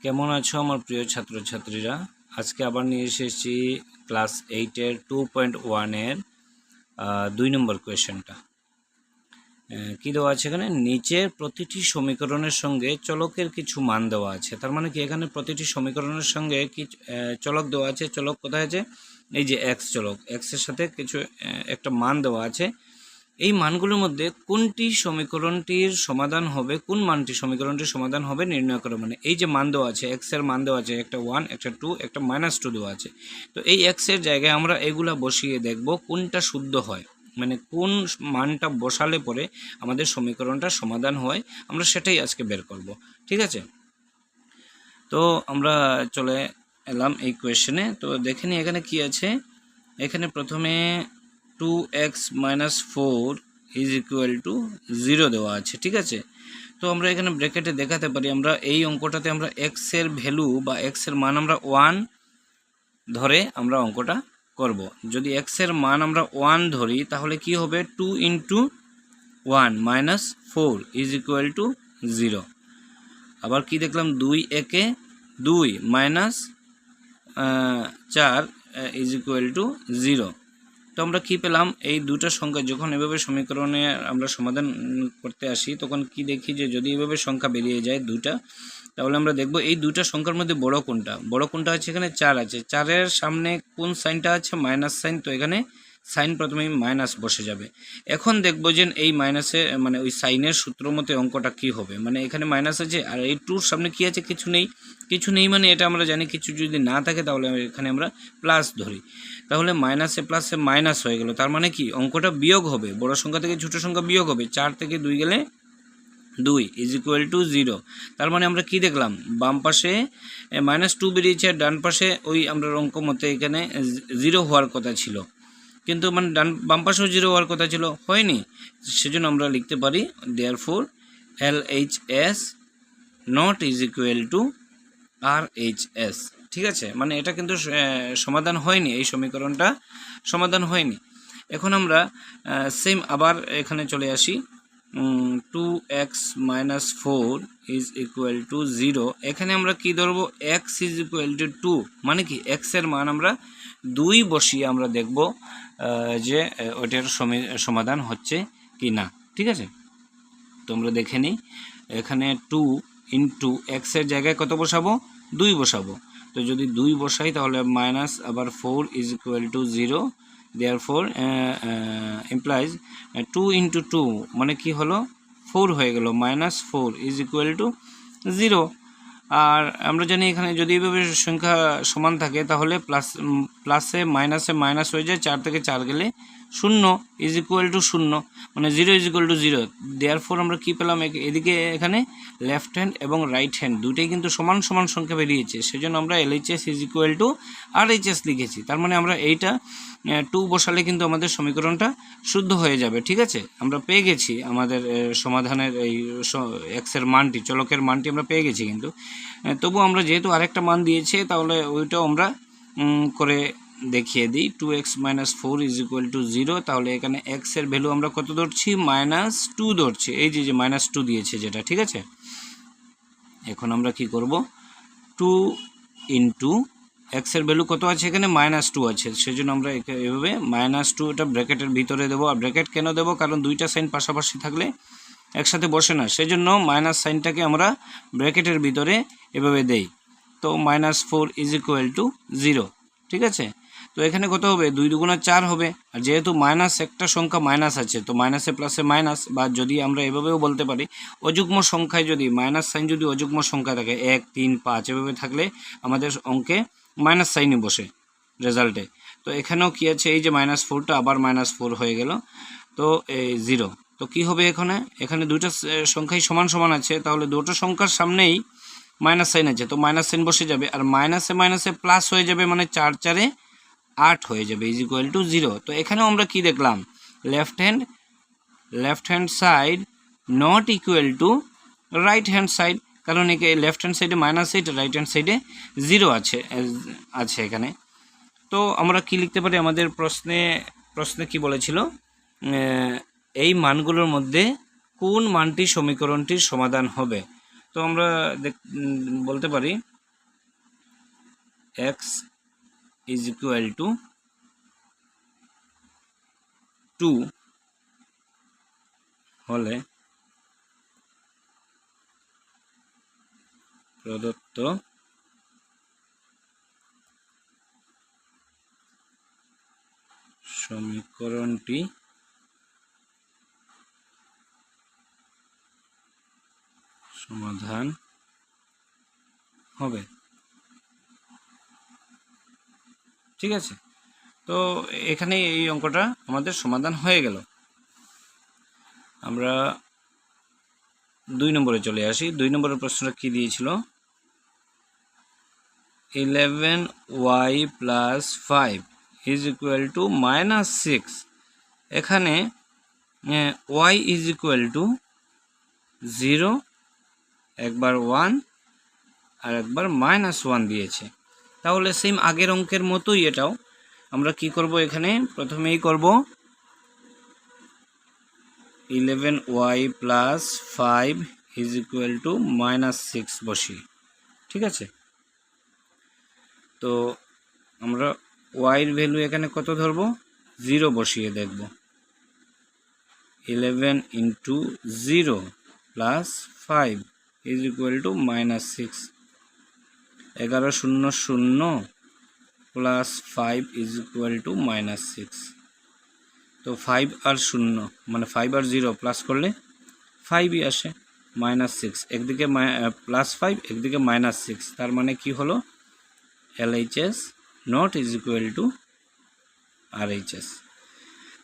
কেমন আছো আমার প্রিয় ছাত্রছাত্রীরা? আজকে আবার নিয়ে এসেছি ক্লাস 8-এর 2.1-এর 2 নম্বর কোয়েশ্চেনটা। কী দেওয়া আছে এখানে? নিচের প্রতিটি সমীকরণের সঙ্গে চলকের কিছু মান দেওয়া আছে। তার মানে কি, এখানে প্রতিটি সমীকরণের সঙ্গে কি চলক দেওয়া আছে। চলক কোথায় আছে? এই যে এক্স চলক, এক্সের সাথে কিছু একটা মান দেওয়া আছে। এই মানগুলোর মধ্যে কোনটি সমীকরণটির সমাধান হবে, কোন মানটি সমীকরণটির সমাধান হবে নির্ণয় করো। মানে এই যে মান দেওয়া আছে, এক্স এর মান দেওয়া আছে, একটা 1, একটা 2, একটা -2 দেওয়া আছে। তো এই এক্স এর জায়গায় আমরা এগুলা বসিয়ে দেখব কোনটা শুদ্ধ হয়, মানে কোন মানটা বসালে পরে আমাদের সমীকরণটা সমাধান হয়, আমরা সেটাই আজকে বের করব। ঠিক আছে, তো আমরা চলে এলাম এই কোয়েশ্চেনে। তো দেখে নিই এখানে কি আছে। এখানে প্রথমে 2x - 4 = 0 দেওয়া আছে। ঠিক আছে, তো আমরা এখানে ব্র্যাকেটে দেখাতে পারি, আমরা এই অঙ্কটাতে আমরা x এর ভ্যালু বা x এর মান আমরা 1 ধরে আমরা অঙ্কটা করব। যদি x এর মান আমরা 1 ধরি তাহলে কি হবে? 2 × 1 - 4 = 0। আবার কি দেখলাম? 2 একে 2 - 4 = 0। তো আমরা কি পেলাম? এই দুটো সংখ্যা যখন এভাবে সমীকরণে আমরা সমাধান করতে আসি তখন কি দেখি যে যদি এভাবে সংখ্যা বেরিয়ে যায় দুটা, তাহলে আমরা দেখব এই দুটো সংখ্যার মধ্যে বড় কোনটা। বড় কোনটা আছে? এখানে 4 আছে। 4-এর সামনে কোন সাইনটা আছে? Minus sine. তো এখানে সাইন প্রথমেই মাইনাস বসে যাবে। এখন দেখব যে এই মাইনাসে মানে ওই সাইনের সূত্র মতে অঙ্কটা কি হবে। মানে এখানে মাইনাস আছে আর এই 2-র সামনে কি আছে? কিছু নেই। কিছু নেই মানে এটা আমরা জানি কিছু যদি না থাকে তাহলে এখানে আমরা প্লাস ধরি। তাহলে মাইনাসে প্লাসে মাইনাস হয়ে গেল। তার মানে কি অঙ্কটা বিয়োগ হবে, বড় সংখ্যা থেকে ছোট সংখ্যা বিয়োগ হবে। 4 থেকে 2 গেলে 2 = 0। তার মানে আমরা কি দেখলাম? বাম পাশে -2 বেরিয়েছে আর ডান পাশে ওই আমরা অঙ্ক মতে এখানে 0 হওয়ার কথা ছিল, কিন্তু মানে বাম পাশেও 0 হওয়ার কথা ছিল, হয়নি। সেজন্য আমরা লিখতে পারি therefore LHS ≠ RHS। ঠিক আছে, মানে এটা কিন্তু সমাধান হয়নি, এই সমীকরণটা সমাধান হয়নি। এখন আমরা সেম আবার এখানে চলে আসি। 2x - 4 = 0। এখানে আমরা কি ধরবো? x = 2, মানে কি x এর মান আমরা 2 বসিয়ে আমরা দেখব যে ওটার সমাধান হচ্ছে কি না। ঠিক আছে, তো আমরা দেখে নিই। এখানে 2 × x এর জায়গায় কত বসাবো? 2 বসাবো। তো যদি 2 বসাই তাহলে মাইনাস আবার 4 = 0। therefore implies 2 × 2 মানে কি হলো? 4 হয়ে গেল। -4 = 0। আর আমরা জানি এখানে যদি এইভাবে সংখ্যা সমান থাকে তাহলে প্লাসে মাইনাসে মাইনাস হয়ে যায়। 4 থেকে 4 গেলে 0 = 0, মানে 0 = 0। therefore আমরা কি পেলাম? এদিকে এখানে লেফট হ্যান্ড এবং রাইট হ্যান্ড দুটোই কিন্তু সমান সমান সংখ্যা বেরিয়েছে, সেজন্য আমরা LHS = RHS লিখেছি। তার মানে আমরা এইটা 2 বসালে কিন্তু আমাদের সমীকরণটা শুদ্ধ হয়ে যাবে। ঠিক আছে, আমরা পেয়ে গেছি আমাদের সমাধানের এই এক্সের মানটি, চলকের মানটি আমরা পেয়ে গেছি। কিন্তু তবু আমরা যেহেতু আরেকটা মান দিয়েছে তাহলে ওইটাও আমরা করে দেখিয়ে দিই। 2x - 4 = 0। তাহলে এখানে x এর ভ্যালু আমরা কত ধরছি? -2 ধরছি। এই যে -2 দিয়েছে যেটা। ঠিক আছে, এখন আমরা কি করব? 2 × x এর ভ্যালু কত আছে? এখানে -2 আছে, সেজন্য আমরা এভাবে -2 এটা ব্র্যাকেটের ভিতরে দেবো। আর ব্র্যাকেট কেন দেবো? কারণ দুইটা সাইন পাশাপাশি থাকলে একসাথে বসে না, সেজন্য মাইনাস সাইনটাকে আমরা ব্র্যাকেটের ভিতরে এভাবে দেই। তো -4 = 0। ঠিক আছে, তো এখানে কত হবে? 2 × 2 = 4 হবে। আর যেহেতু মাইনাস একটা সংখ্যা মাইনাস আছে, তো মাইনাসে প্লাসে মাইনাস, বা যদি আমরা এভাবেও বলতে পারি অযুগ্ম সংখ্যায় যদি মাইনাস সাইন যদি অযুগ্ম সংখ্যা থাকে 1, 3, 5 এভাবে থাকলে আমাদের অঙ্কে মাইনাস সাইনই বসে রেজাল্টে। তো এখানেও কি আছে? এই যে -4টা আবার -4 হয়ে গেল, তো এই 0। তো কি হবে? এখানে দুইটা সংখ্যাই সমান সমান আছে, তাহলে দুটো সংখ্যার সামনেই মাইনাস সাইন আছে, তো মাইনাস সাইন বসে যাবে। আর মাইনাসে মাইনাসে প্লাস হয়ে যাবে, মানে 4 × 4 = 8 হয়ে যাবে = 0। তো এখানেও আমরা কি দেখলাম? Left hand side not equal to right hand side, কারণ লেফট হ্যান্ড সাইডে -8, রাইট হ্যান্ড সাইডে 0 আছে এখানে। তো আমরা কি লিখতে পারি? আমাদের প্রশ্নে কি বলেছিল? এই মানগুলোর মধ্যে কোন মানটি সমীকরণটির সমাধান হবে। তো আমরা বলতে পারি x ইজ ইকুয়াল টু 2 হলে প্রদত্ত সমীকরণটি সমাধান হবে। ঠিক আছে, তো এখানে এই অঙ্কটা আমাদের সমাধান হয়ে গেল। আমরা 2 নম্বরে চলে আসি। 2 নম্বরের প্রশ্নটা কি দিয়েছিল? 11y plus 5 is equal two -6। এখানে y ইজ ইকুয়াল টু 0, একবার 1 আর একবার -1 দিয়েছে। তাহলে সেম আগের অঙ্কের মতোই এটাও আমরা কি করব, এখানে প্রথমেই করব 11y plus 5 is equal two -6 বসি। ঠিক আছে, তো আমরা y এর ভ্যালু এখানে কত ধরব? 0 বসিয়ে দেখব। 11 into 0 plus 5 is equal two -6। 11 0 0 plus 5 is equal two -6। তো 5 আর 0 মানে 5 আর 0 প্লাস করলে 5ই আসে, -6। একদিকে প্লাস 5, একদিকে -6, তার মানে কি হলো? LHS not is equal to RHS।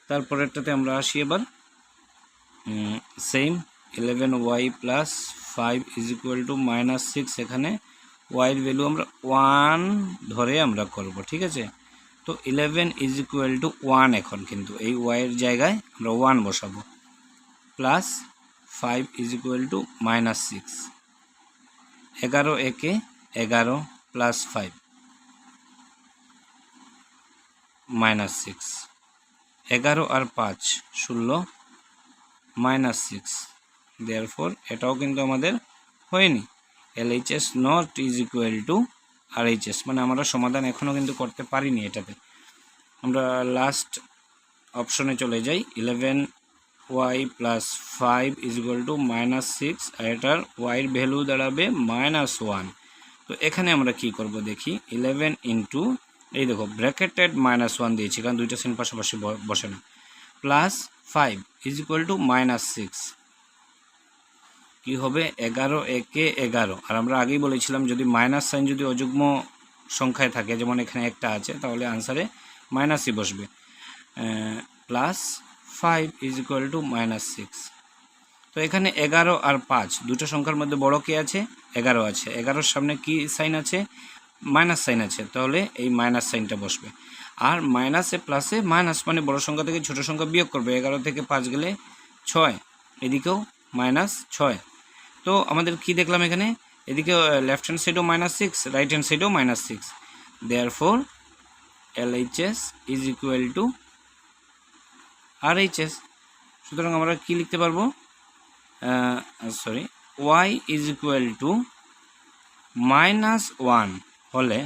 তারপরেরটাতে আমরা আসি এবার। Same 11y plus 5 is equal two -6। এখানে y এর ভ্যালু আমরা 1 ধরে আমরা করব। ঠিক আছে, তো 11 ইজ ইকুয়াল টু 1, এখন কিন্তু এই y এর জায়গায় আমরা 1 বসাবো, প্লাস 5 ইজ ইকুয়াল টু -6। 11 একে 11 প্লাস 5 -6। 11 আর 5 16 -6। দেয়ারফর এটাও কিন্তু আমাদের হয়নি। LHS not is equal to RHS, মানে আমরা সমাধান এখনও কিন্তু করতে পারিনি এটাতে। আমরা লাস্ট অপশনে চলে যাই। 11y plus 5 is equal two -6, আর এটার y এর ভ্যালু দাঁড়াবে -1। তো এখানে আমরা কি করব দেখি। 11 ইন্টু, এই দেখো ব্র্যাকেটেড -1 দিয়েছি কারণ দুইটা সেম পাশাপাশি বসে না, প্লাস 5 ইজ ইকুয়াল টু -6। কি হবে? 11 একে 11, আর আমরা আগেই বলেছিলাম যদি মাইনাস সাইন যদি অযুগ্ম সংখ্যায় থাকে, যেমন এখানে একটা আছে, তাহলে আনসারে মাইনাসই বসবে। Plus 5 is equal two -6। তো এখানে 11 আর 5 দুটো সংখ্যার মধ্যে বড় কে আছে? 11 আছে। 11-র সামনে কি সাইন আছে? মাইনাস সাইন আছে, তাহলে এই মাইনাস সাইনটা বসবে। আর মাইনাসে প্লাসে মাইনাস মানে বড় সংখ্যা থেকে ছোট সংখ্যা বিয়োগ করবে। 11 থেকে 5 গেলে 6, এদিকেও -6। তো আমাদের কি দেখলাম এখানে? এদিকে লেফট হ্যান্ড সাইডও -6, রাইট হ্যান্ড সাইডও -6। Therefore LHS is equal to RHS। সুতরাং আমরা কি লিখতে পারবো? y ইজ ইকুয়াল টু -1 হলে,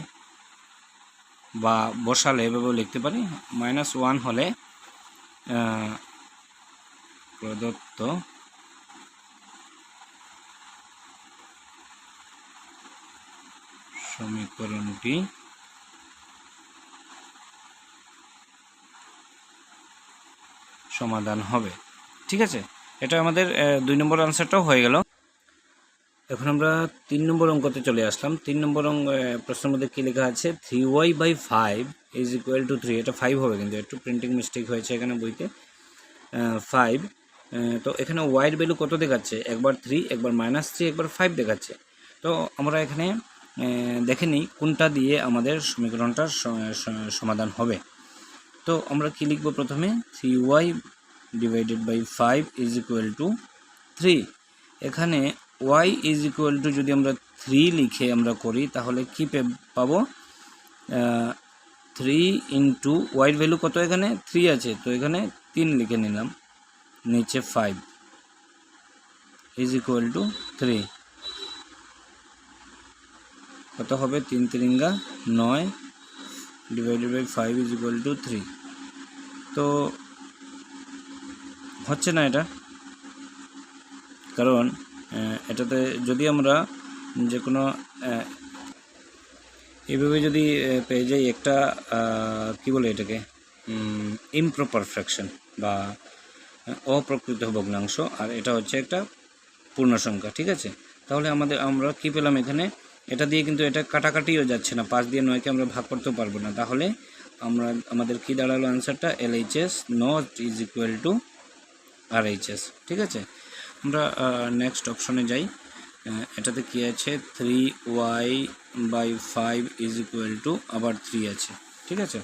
বা বসালে এভাবেও লিখতে পারি, -1 হলে প্রদত্ত সমীকরণটি সমাধান হবে। ঠিক আছে, এটা আমাদের 2 নম্বর আনসারটাও হয়ে গেল। এখন আমরা 3 নম্বর অঙ্কতে চলে আসলাম। 3 নম্বর প্রশ্নের মধ্যে কী লেখা আছে? 3y/5 is equal to 3। এটা 5 হবে, কিন্তু একটু প্রিন্টিং মিস্টেক হয়েছে এখানে বইতে। 5, তো এখানে ওয়াইয়ের ভ্যালু কত দেখাচ্ছে? একবার 3, একবার -3, একবার 5 দেখাচ্ছে। তো আমরা এখানে দেখে নিই কোনটা দিয়ে আমাদের সমীকরণটার সমাধান হবে। তো আমরা কি লিখব? প্রথমে 3y/5 ইজ ইকুয়াল টু 3। এখানে y ইজ ইকুয়াল টু যদি আমরা 3 লিখে আমরা করি, তাহলে কি পাবো? 3 ইন্টু ওয়াইয়ের ভ্যালু কত? এখানে 3 আছে, তো এখানে 3 লিখে নিলাম, নিচে 5 ইজ ইকুয়াল টু 3। কত হবে 3 3 9 divided by 5 is equal to 3। তো হচ্ছে না এটা, কারণ এটাতে যদি আমরা যে কোনো এইভাবে যদি পেয়ে যাই একটা কি বলে এটাকে ইমপ্রপার ফ্র্যাকশন বা অপ্রকৃত ভগ্নাংশ, আর এটা হচ্ছে একটা পূর্ণ সংখ্যা, ঠিক আছে। তাহলে আমরা কি পেলাম এখানে, এটা দিয়ে কিন্তু এটা কাটাকাটিও যাচ্ছে না, 5 দিয়ে 9কে আমরা ভাগ করতেও পারবো না। তাহলে আমাদের কি দাঁড়ালো আনসারটা, LHS not is equal to RHS, ঠিক আছে। আমরা নেক্সট অপশনে যাই। এটাতে কি আছে, 3y/5 ইজ ইকুয়াল টু আবার 3 আছে, ঠিক আছে।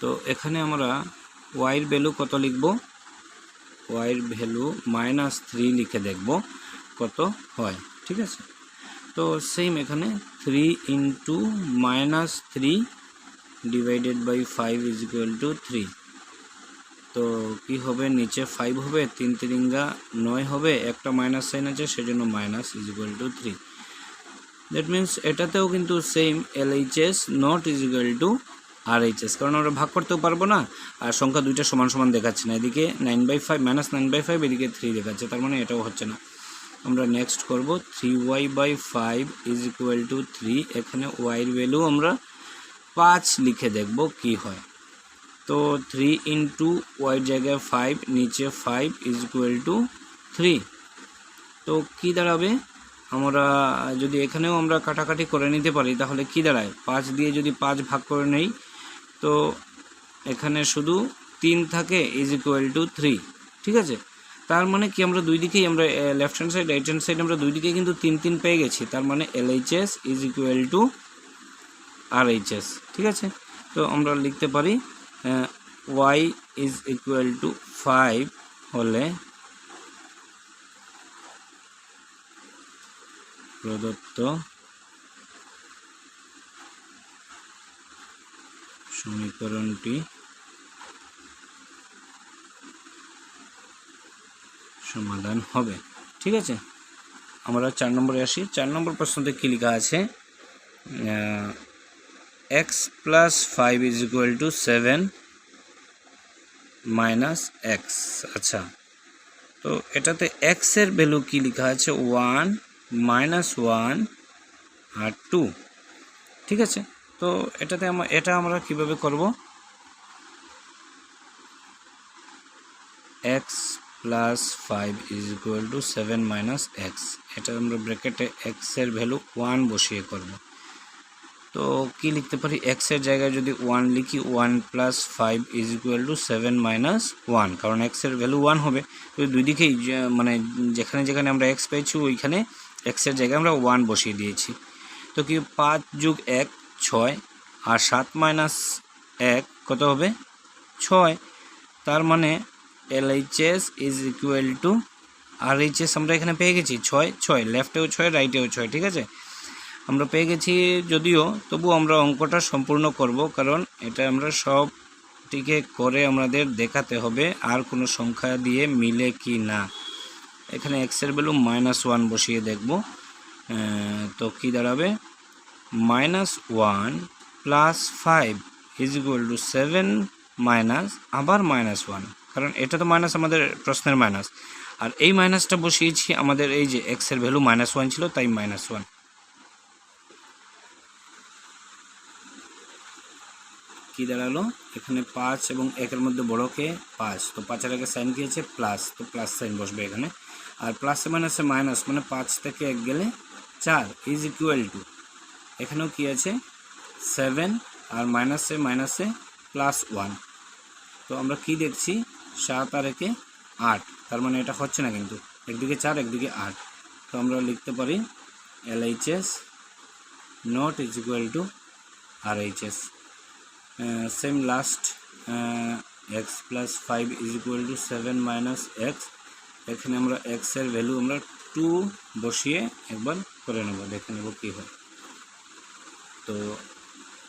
তো এখানে আমরা ওয়াইয়ের ভ্যালু কত লিখব, ওয়াইয়ের ভ্যালু -3 লিখে দেখব কত হয়, ঠিক আছে। তো সেম এখানে 3 into -3 divided by 5 is equal to 3। তো কি হবে, নিচে 5 হবে, 3 3 9 হবে, একটা মাইনাস সাইন আছে সেজন্য minus is equal to 3। That means এটাতেও কিন্তু same LHS not is equal to RHS, কারণ আমরা ভাগ করতেও পারবো না, আর সংখ্যা দুইটা সমান সমান দেখাচ্ছে না, এদিকে 9/5 -9/5, এদিকে 3 দেখাচ্ছে, তার মানে এটাও হচ্ছে না। আমরা নেক্সট করব 3y/5 ইজ ইকুয়াল টু 3। এখানে ওয়াইয়ের ভ্যালু আমরা 5 লিখে দেখব কি হয়। তো 3 ইন্টু ওয়াইয়ের জায়গায় 5, নিচে 5 ইজ ইকুয়াল টু 3। তো কি দাঁড়াবে, আমরা যদি এখানেও আমরা কাটাকাটি করে নিতে পারি তাহলে কি দাঁড়ায়, 5 দিয়ে যদি 5 ভাগ করে নেই তো এখানে শুধু 3 থাকে ইজ ইকুয়াল টু 3, ঠিক আছে। তার মানে কি, আমরা দুই দিকেই, আমরা left hand side right hand side আমরা দুই দিকেই কিন্তু 3 3 পেয়ে গেছি, তার মানে LHS is equal to RHS, ঠিক আছে। তো আমরা লিখতে পারি y ইজ ইকুয়াল টু 5 হলে প্রদত্ত সমীকরণটি সমাধান হবে, ঠিক আছে। আমরা 4 নম্বরে আসি। 4 নম্বর প্রশ্নতে কি লেখা আছে, x + 5 is equal two 7 - x। আচ্ছা, তো এটাতে x এর ভ্যালু কি লেখা আছে, 1 -1 আর 2, ঠিক আছে। তো এটা আমরা কিভাবে করব, x + 5 is equal two 7 - x, এটা আমরা ব্র্যাকেটে x এর ভ্যালু 1 বসিয়ে করব। তো কি লিখতে পারি, x এর জায়গায় যদি 1 লিখি, 1 + 5 ইজ ইকুয়াল টু 7 - 1, কারণ x এর ভ্যালু 1 হবে। তো দুই দিকেই মানে যেখানে যেখানে আমরা x পেয়েছি ওইখানে x এর জায়গায় আমরা 1 বসিয়ে দিয়েছি। তো কি 5 + 1 6, আর 7 - 1 কত হবে, 6। তার মানে LHS is equal to RHS আমরা এখানে পেয়ে গেছি 6 6, লেফটেও 6 রাইটেও 6, ঠিক আছে। আমরা পেয়ে গেছি, যদিও তবু আমরা অঙ্কটা সম্পূর্ণ করব, কারণ এটা আমরা সবটিকে করে আমাদের দেখাতে হবে আর কোনো সংখ্যা দিয়ে মিলে কি না। এখানে x এর ভ্যালু -1 বসিয়ে দেখব। তো কি দাঁড়াবে, -1 + 5 ইজ ইকুয়াল টু 7 মাইনাস আবার -1, কারণ এটা তো মাইনাস, আমাদের প্রশ্নের মাইনাস, আর এই মাইনাসটা বসিয়েছি আমাদের এই যে x এর ভ্যালু -1 ছিল, তাই -1। কি দাঁড়ালো, এখানে 5 এবং 1 এর মধ্যে বড় কে, 5, তো 5 এর আগে সাইন কি আছে, প্লাস, তো প্লাস সাইন বসবে এখানে। আর প্লাসে মাইনাসে মাইনাস, মানে 5 থেকে 1 গেলে 4 ইজ ইকুয়াল টু, এখানেও কি আছে 7, আর মাইনাসে মাইনাসে +1। তো আমরা কি দেখছি, 7 আর 1 8, তার মানে এটা হচ্ছে না, কিন্তু একদিকে 4 একদিকে 8। তো আমরা লিখতে পারি LHS not is equal to RHS। Same last, x + 5 is equal two 7 - x। এখানে আমরা x এর ভ্যালু আমরা 2 বসিয়ে একবার করে নেব, দেখে নেব কি হয়। তো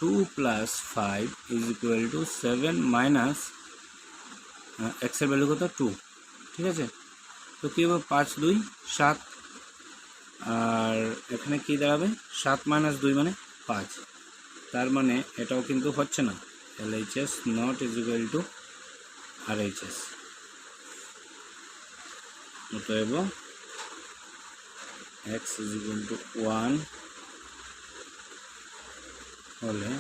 2 + 5 is equal two 7 minus x এর ভ্যালু কত, 2, ঠিক আছে। তো কি হবে, 5 2 7, আর এখানে কি দাঁড়াবে 7 - 2 মানে 5, তার মানে এটাও কিন্তু হচ্ছে না। LHS not is equal to RHS। অতএব x ইজ ইকুয়াল টু 1 হলে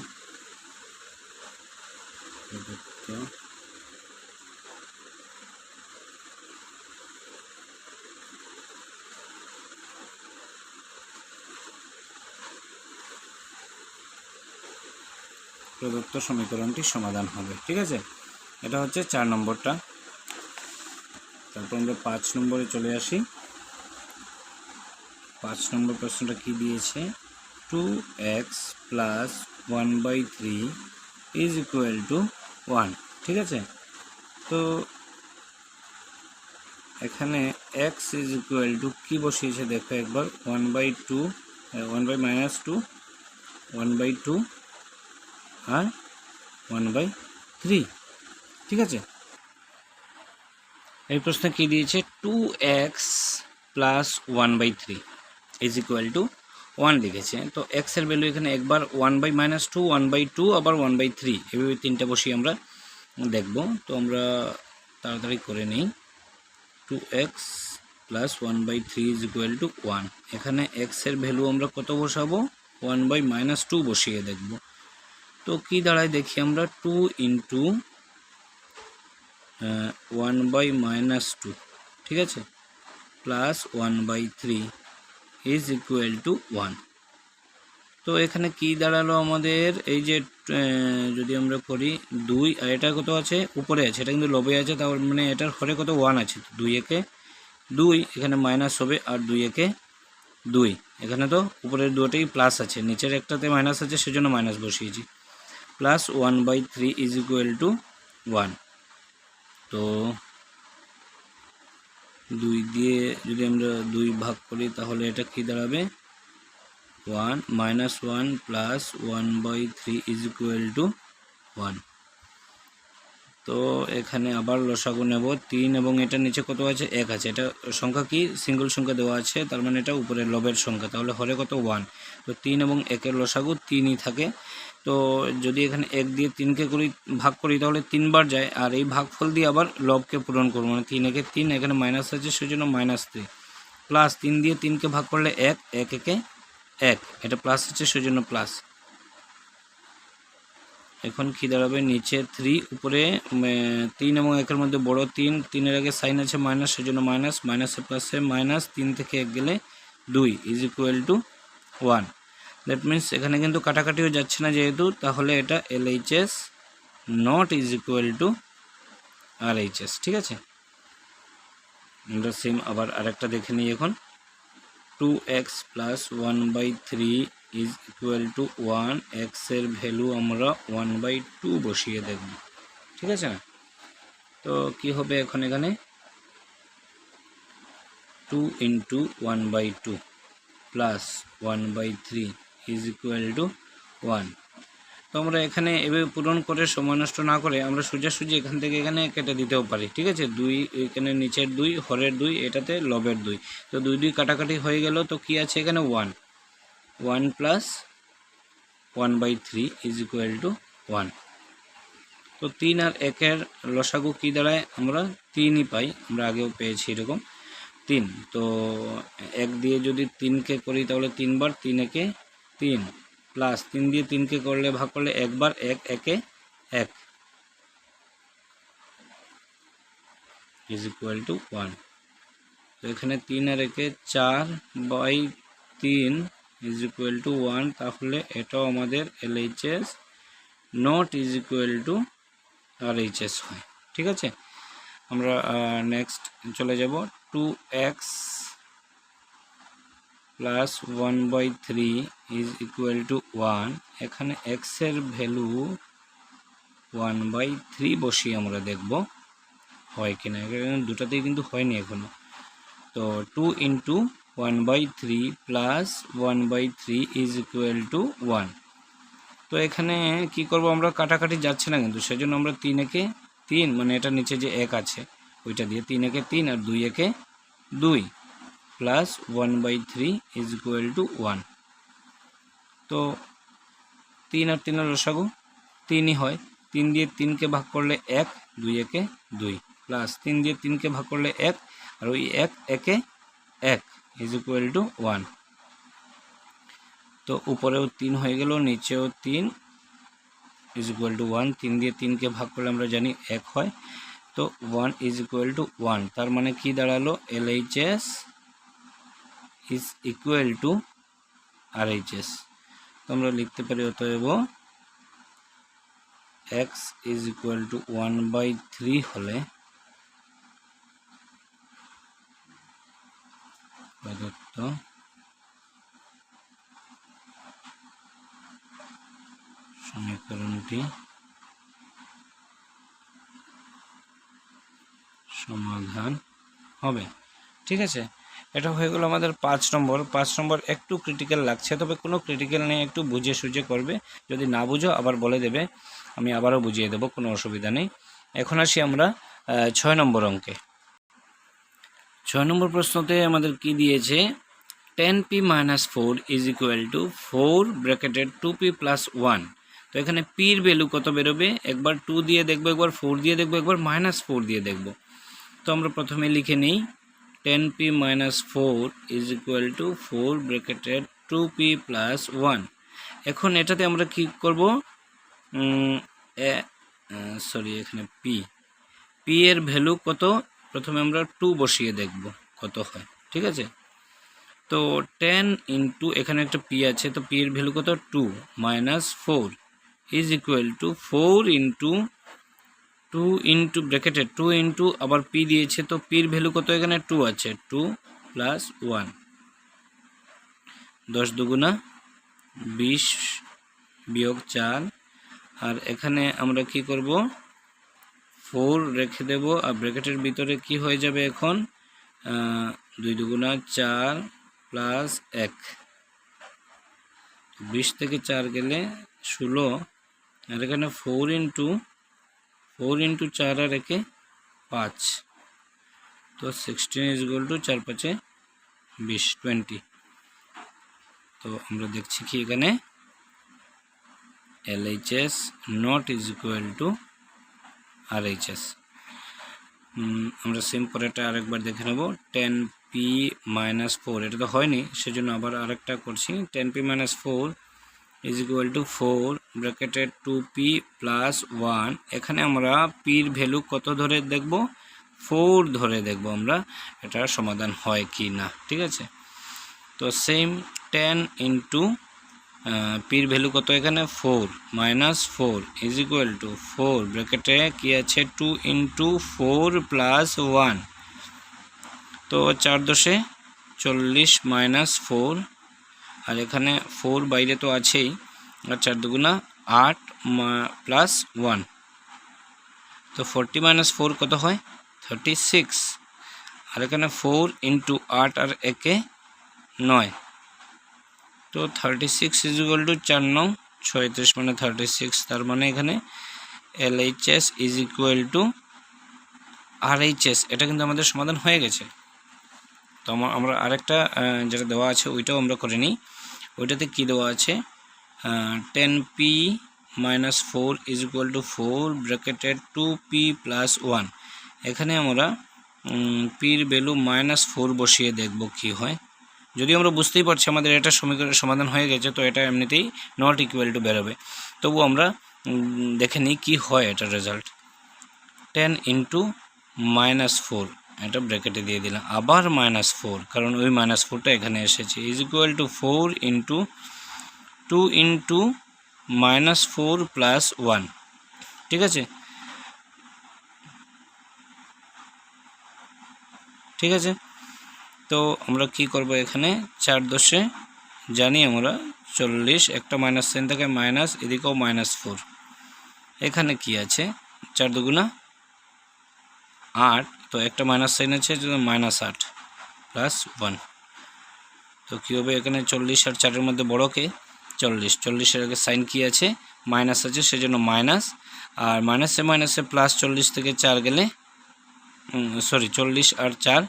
প্রদত্ত সমীকরণটি সমাধান হবে। ঠিক আছে, এটা হচ্ছে 4 নম্বরটা। তারপর আমরা 5 নম্বরে চলে আসি। 5 নম্বর প্রশ্নটা কি দিয়েছে, 2x plus 1/3 is equal two 1। ঠিক আছে, তো এখানে x ইজ ইকুয়াল টু কী বসিয়েছে দেখো একবার, 1/2 1/-2 1/2 আর 1/3। ঠিক আছে, এই প্রশ্নে কি দিয়েছে, 2x plus 1/3 is equal two 1 লিখেছে। তো x এর ভ্যালু এখানে একবার 1/-2 1/2 আবার 1/3 এভাবে তিনটা বসিয়ে আমরা দেখব। তো আমরা তাড়াতাড়ি করে নিই। 2x plus 1/3 is equal two 1। এখানে x এর ভ্যালু আমরা কত বসাবো, 1/-2 বসিয়ে দেখব। তো কি দাঁড়ায় দেখি আমরা, 2 ইন্টু 1/-2, ঠিক আছে, প্লাস 1/3 ইজ ইকুয়াল টু 1। তো এখানে কি দাঁড়ালো আমাদের, এই যে যদি আমরা করি 2 আর এটা কত আছে উপরে আছে, এটা কিন্তু লবে আছে, তার মানে এটার হরে কত 1 আছে, 2 একে 2 এখানে মাইনাস হবে আর 2 একে 2, এখানে তো উপরের দুটোই প্লাস আছে, নিচের একটাতে মাইনাস আছে সেজন্য মাইনাস বসিয়েছি, প্লাস 1/3 ইজ ইকুয়াল টু 1। তো 2 দিয়ে যদি আমরা 2 ভাগ করি তাহলে এটা কি দাঁড়াবে, 1 - 1 প্লাস 1/3 ইজ ইকুয়াল টু 1। তো এখানে আবার লসাগু নেব 3 এবং এটা নিচে কত আছে 1 আছে, এটা সংখ্যা কি সিঙ্গল সংখ্যা দেওয়া আছে, তার মানে এটা উপরে লবের সংখ্যা, তাহলে হরে কত 1। তো 3 এবং 1-এর লসাগু 3ই থাকে। তো যদি এখানে 1 দিয়ে 3কে ভাগ করি তাহলে 3 বার যায়, আর এই ভাগফল দিয়ে আবার লবকে পূরণ করবো, মানে 3 একে 3, এখানে মাইনাস আছে সেজন্য -3, প্লাস 3 দিয়ে 3কে ভাগ করলে 1, 1 একে 1, এটা প্লাস আছে সেজন্য প্লাস। এখন কি দাঁড়াবে, নিচে 3 উপরে 3 এবং 1-এর মধ্যে বড় 3, 3-এর আগে সাইন আছে মাইনাস সেজন্য মাইনাস, মাইনাসে প্লাসে মাইনাস, 3 থেকে 1 গেলে 2 is equal two 1। That means এখানে কিন্তু কাটাকাটিও যাচ্ছে না যেহেতু, তাহলে এটা LHS not is equal to RHS। ঠিক আছে, আমরা সেম আবার আরেকটা দেখে নিই এখন। 2x plus 1/3 is equal two 1, x এর ভ্যালু আমরা 1/2 বসিয়ে দেখব। ঠিক আছে না, তো কি হবে এখন এখানে 2 into 1/2 plus 1/3 is equal two 1। তো আমরা এখানে এভাবে পূরণ করে সময় নষ্ট না করে আমরা সোজাসুজি এখান থেকে এখানে কেটে দিতেও পারি। ঠিক আছে, 2 এখানে নিচের 2 হরের 2 এটাতে লবের 2, তো 2 2 কাটাকাটি হয়ে গেল। তো কি আছে এখানে 1 প্লাস 1/3 ইজ ইকুয়াল টু 1। তো 3 আর 1-এর লসাগু কি দাঁড়ায়, আমরা 3ই পাই, আমরা আগেও পেয়েছি এরকম 3। তো 1 দিয়ে যদি 3কে করি তাহলে 3 বার, 3 একে 3, প্লাস 3 দিয়ে 3কে করলে ভাগ করলে 1 বার, 1 একে 1 ইজ ইকুয়াল টু 1। তো এখানে 3 আর 1-এ 4/3 ইজ ইকুয়াল টু 1, তাহলে এটাও আমাদের LHS not is equal to RHS হয়। ঠিক আছে, আমরা নেক্সট চলে যাব। 2x plus 1/3 is equal two 1, এখানে x এর ভ্যালু 1/3 বসিয়ে আমরা দেখব হয় কিনা, এখানে দুটাতেই কিন্তু হয়নি এখনো। তো 2 into 1/3 plus 1/3 is equal two 1। তো এখানে কি করব, আমরা কাটাকাটি যাচ্ছে না কিন্তু, সেজন্য আমরা 3 একে 3, মানে এটা নিচে যে 1 আছে ওইটা দিয়ে 3 একে 3 আর 2 একে 2, প্লাস 1/3 ইজ ইকুয়াল টু 1। তো 3 আর 3 এর লসাগু 3ই হয়। 3 দিয়ে 3কে ভাগ করলে 1, 2 একে 2 প্লাস 3 দিয়ে 3কে ভাগ করলে 1 আর ওই 1 একে 1 ইজ ইকুয়াল টু 1। তো উপরেও 3 হয়ে গেল, নিচেও 3 ইজ ইকুয়াল টু 1। 3 দিয়ে 3কে ভাগ করলে আমরা জানি 1 হয়। তো 1 ইজ ইকুয়াল টু 1, তার মানে কি দাঁড়ালো? LHS is equal to RHS। তো আমরা লিখতে পারি অতএব x ইজ ইকুয়াল টু 1/3 হলে প্রদত্ত সমীকরণটি সমাধান হবে। ঠিক আছে, এটা হয়ে গেল আমাদের 5 নম্বর। 5 নম্বর একটু ক্রিটিক্যাল লাগছে, তবে কোনো ক্রিটিক্যাল নেই, একটু বুঝে সুঝে করবে। যদি না বুঝো আবার বলে দেবে, আমি আবারও বুঝিয়ে দেবো, কোনো অসুবিধা নেই। এখন আসি আমরা 6 নম্বর অঙ্কে। 6 নম্বর প্রশ্নতে আমাদের কি দিয়েছে? 10p - 4 is equal to 4 bracketed 2p + 1। তো এখানে পির ভ্যালু কত বেরোবে? একবার 2 দিয়ে দেখবো, একবার 4 দিয়ে দেখবো, একবার -4 দিয়ে দেখবো। তো আমরা প্রথমে লিখে নিই 10p - 4 is equal to 4 bracketed 2p + 1। এখন এটাতে আমরা কি করব? এখানে p এর ভ্যালু কত? প্রথমে আমরা 2 বসিয়ে দেখব কত হয়। ঠিক আছে, তো 10 ইন্টু এখানে একটা p আছে, তো p এর ভ্যালু কত? 2 - 4 is equal to 4 into 2 into ব্র্যাকেটে 2 ইন্টু আবার p দিয়েছে, তো p এর ভ্যালু কত? এখানে 2 আছে, 2 + 1 10 দুগুণা 20 বিয়োগ 4। আর এখানে আমরা কি করব? 4 রেখে দেব, আর ব্র্যাকেটের ভিতরে কি হয়ে যাবে এখন? 2 দুগুণা 4 প্লাস 1, 20 থেকে 4 গেলে 16, আর এখানে 4 ইন্টু 4 আর একে 5, তো 16 ইজ ইকুয়াল টু 4 5 20 20। তো আমরা দেখছি কি এখানে LHS not is equal to RHS। আমরা সেম পরেটা আরেকবার দেখে নেব। 10p - 4, এটা তো হয়নি, সেজন্য আবার আরেকটা করছি। 10p - 4 is equal to 4 bracketed 2p + 1। এখানে আমরা পির ভ্যালু কত ধরে দেখব? 4 ধরে দেখব আমরা এটার সমাধান হয় কি না। ঠিক আছে, তো সেম 10 ইন্টু পির ভ্যালু কত? এখানে 4 - 4 ইজ ইকুয়াল টু 4 ব্র্যাকেটে কি আছে? 2 ইন্টু 4 + 1, তো 4 10 40 - 4, আর এখানে 4 বাইরে তো আছেই, আর 4 দুগুণা 8 প্লাস 1, তো 40 - 4 কত হয়? 36, আর এখানে 4 ইন্টু 8 আর একে 9, তো 36 ইজ ইকুয়াল টু 4 9 36 মানে 36। তার মানে এখানে LHS is equal to RHS। এটা কিন্তু আমাদের সমাধান হয়ে গেছে। তো আমরা আরেকটা যেটা দেওয়া আছে ওইটাও আমরা করে নিই। ওইটাতে কি দেওয়া আছে? 10p - 4 is equal to 4 bracketed 2p + 1। এখানে আমরা পির ভ্যালু -4 বসিয়ে দেখব কি হয়। যদি আমরা বুঝতেই পারছি আমাদের এটা সমীকরণের সমাধান হয়ে গেছে, তো এটা এমনিতেই নট ইকুয়াল টু বেরোবে। তবু আমরা দেখে নিই কী হয় এটার রেজাল্ট। 10 ইন্টু -4, এটা ব্র্যাকেটে দিয়ে দিলাম, আবার -4, কারণ ওই -4টা এখানে এসেছে, is equal to 4 into 2 into -4 plus 1। ঠিক আছে, ঠিক আছে, তো আমরা কি করব? এখানে 4 10 জানি আমরা 40, একটা মাইনাস সাইন থাকে মাইনাস, এদিকেও -4, এখানে কি আছে? 4 দুগুণা 8, তো একটা মাইনাস সাইন আছে, -8 প্লাস 1, তো কী হবে? এখানে 40 আর 4-এর মধ্যে বড় কে? 40, 40-এর আগে সাইন কি আছে? মাইনাস আছে, সেজন্য মাইনাস, আর মাইনাসে প্লাস 40 থেকে 4 গেলে 40 আর 4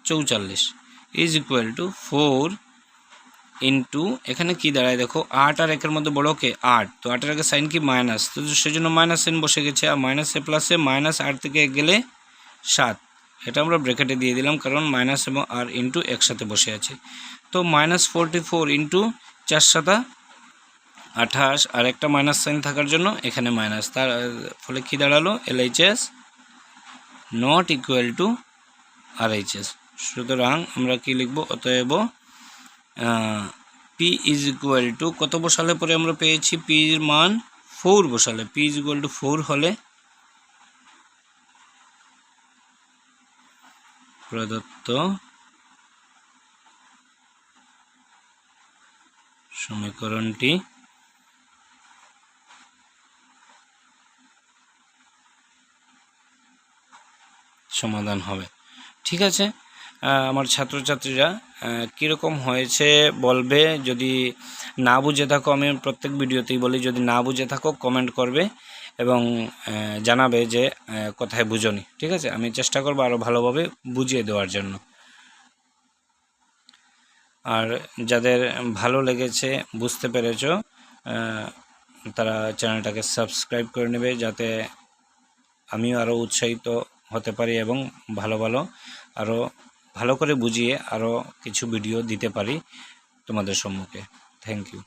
44 ইজ ইকুয়াল টু 4 ইন্টু এখানে কি দাঁড়ায় দেখো 8 আর 1-এর মধ্যে বড় কে 8, তো 8-এর আগে সাইন কি মাইনাস, তো সেজন্য মাইনাস সাইন বসে গেছে, আর মাইনাসে প্লাসে মাইনাস 8 থেকে 1 গেলে 7, এটা আমরা ব্র্যাকেটে দিয়ে দিলাম কারণ মাইনাস এবং আর ইন্টু একসাথে বসে আছে। তো -44 ইন্টু 4 7 28 আর একটা মাইনাস সাইন থাকার জন্য এখানে মাইনাস, তার ফলে কি দাঁড়ালো LHS not equal to RHS। সুতরাং আমরা কি লিখব, অতএব P ইজ ইকুয়াল টু কত বসালে পরে আমরা পেয়েছি P এর মান 4 বসালে, P ইজ ইকুয়াল টু 4 হলে প্রদত্ত সমীকরণটি সমাধান হবে। ঠিক আছে, আমার ছাত্রছাত্রীরা কীরকম হয়েছে বলবে, যদি না বুঝে থাকো, আমি প্রত্যেক ভিডিওতেই বলি যদি না বুঝে থাকো কমেন্ট করবে এবং জানাবে যে কোথায় বুঝোনি। ঠিক আছে, আমি চেষ্টা করবো আরও ভালোভাবে বুঝিয়ে দেওয়ার জন্য। আর যাদের ভালো লেগেছে, বুঝতে পেরেছো, তারা চ্যানেলটাকে সাবস্ক্রাইব করে নেবে যাতে আমিও আরও উৎসাহিত হতে পারি এবং আরও ভালো করে বুঝিয়ে আরও কিছু ভিডিও দিতে পারি তোমাদের সম্মুখে। Thank you.